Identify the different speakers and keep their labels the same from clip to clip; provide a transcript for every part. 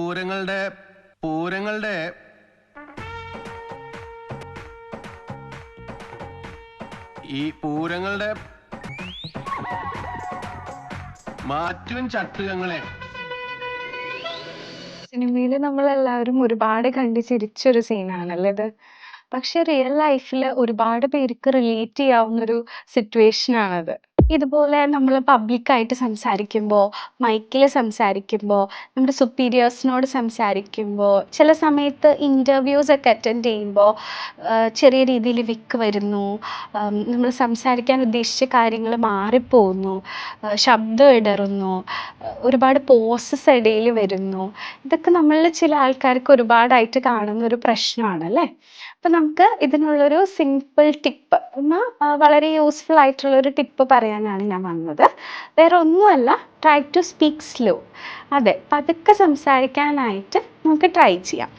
Speaker 1: പൂരങ്ങളുടെ പൂരങ്ങളുടെ ഈ പൂരങ്ങളുടെ മാറ്റും ചട്ടുകങ്ങളെ
Speaker 2: സിനിമയിൽ നമ്മളെല്ലാവരും ഒരുപാട് കണ്ട് ചിരിച്ചൊരു സീനാണല്ലേ ഇത്. പക്ഷെ റിയൽ ലൈഫിൽ ഒരുപാട് പേർക്ക് റിലേറ്റ് ചെയ്യാവുന്ന ഒരു സിറ്റുവേഷൻ ആണത്. ഇതുപോലെ നമ്മൾ പബ്ലിക്കായിട്ട് സംസാരിക്കുമ്പോൾ, മൈക്കിൽ സംസാരിക്കുമ്പോൾ, നമ്മുടെ സുപ്പീരിയേഴ്സിനോട് സംസാരിക്കുമ്പോൾ, ചില സമയത്ത് ഇൻ്റർവ്യൂസ് ഒക്കെ അറ്റൻഡ് ചെയ്യുമ്പോൾ ചെറിയ രീതിയിൽ വിക്ക് വരുന്നു, നമ്മൾ സംസാരിക്കാൻ ഉദ്ദേശിച്ച കാര്യങ്ങൾ മാറിപ്പോകുന്നു, ശബ്ദം ഇടറുന്നു, ഒരുപാട് പോസസ് ഇടയിൽ വരുന്നു. ഇതൊക്കെ നമ്മളിൽ ചില ആൾക്കാർക്ക് ഒരുപാടായിട്ട് കാണുന്ന ഒരു പ്രശ്നമാണ് അല്ലേ. അപ്പം നമുക്ക് ഇതിനുള്ളൊരു സിമ്പിൾ ടിപ്പ് വളരെ യൂസ്ഫുൾ ആയിട്ടുള്ള ഒരു ടിപ്പ് പറയാനാണ് ഞാൻ വന്നത്. വേറെ ഒന്നുമല്ല, ട്രൈ ടു സ്പീക്ക് സ്ലോ. അതെ, പതുക്കെ സംസാരിക്കാനായിട്ട് നമുക്ക് ട്രൈ ചെയ്യാം.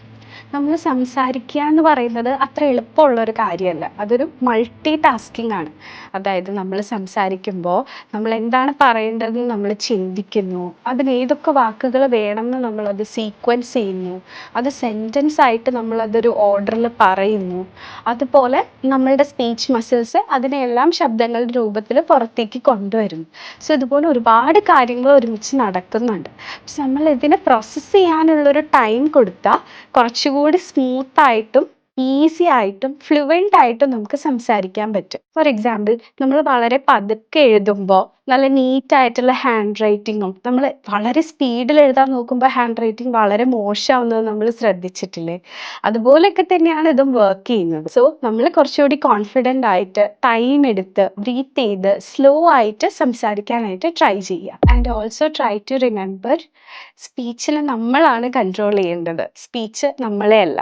Speaker 2: നമ്മൾ സംസാരിക്കുക എന്ന് പറയുന്നത് അത്ര എളുപ്പമുള്ള ഒരു കാര്യമല്ല. അതൊരു മൾട്ടി ടാസ്കിങ് ആണ്. അതായത് നമ്മൾ സംസാരിക്കുമ്പോൾ നമ്മൾ എന്താണ് പറയേണ്ടതെന്ന് നമ്മൾ ചിന്തിക്കുന്നു, അതിന് ഏതൊക്കെ വാക്കുകൾ വേണമെന്ന് നമ്മളത് സീക്വൻസ് ചെയ്യുന്നു, അത് സെൻറ്റൻസ് ആയിട്ട് നമ്മളതൊരു ഓർഡറിൽ പറയുന്നു. അതുപോലെ നമ്മളുടെ സ്പീച്ച് മസിൽസ് അതിനെല്ലാം ശബ്ദങ്ങളുടെ രൂപത്തിൽ പുറത്തേക്ക് കൊണ്ടുവരുന്നു. സോ ഇതുപോലെ ഒരുപാട് കാര്യങ്ങൾ ഒരുമിച്ച് നടക്കുന്നുണ്ട്. പക്ഷെ നമ്മൾ ഇതിനെ പ്രോസസ്സ് ചെയ്യാനുള്ളൊരു ടൈം കൊടുത്താൽ കുറച്ചുകൂടി സ്മൂത്തായിട്ടും ഈസി ആയിട്ടും ഫ്ലുവൻ്റ് ആയിട്ടും നമുക്ക് സംസാരിക്കാൻ പറ്റും. ഫോർ എക്സാമ്പിൾ, നമ്മൾ വളരെ പതുക്കെ എഴുതുമ്പോൾ നല്ല നീറ്റായിട്ടുള്ള ഹാൻഡ് റൈറ്റിങ്ങും, നമ്മൾ വളരെ സ്പീഡിൽ എഴുതാൻ നോക്കുമ്പോൾ ഹാൻഡ് റൈറ്റിംഗ് വളരെ മോശമാവുന്നത് നമ്മൾ ശ്രദ്ധിച്ചിട്ടില്ലേ? അതുപോലെയൊക്കെ തന്നെയാണ് ഇതും വർക്ക് ചെയ്യുന്നത്. സോ നമ്മൾ കുറച്ചുകൂടി കോൺഫിഡൻ്റ് ആയിട്ട് ടൈം എടുത്ത് ബ്രീത്ത് ചെയ്ത് സ്ലോ ആയിട്ട് സംസാരിക്കാനായിട്ട് ട്രൈ ചെയ്യുക. And also try to remember, സ്പീച്ചിൽ നമ്മളാണ് കൺട്രോൾ ചെയ്യേണ്ടത്, സ്പീച്ച് നമ്മളെ അല്ല.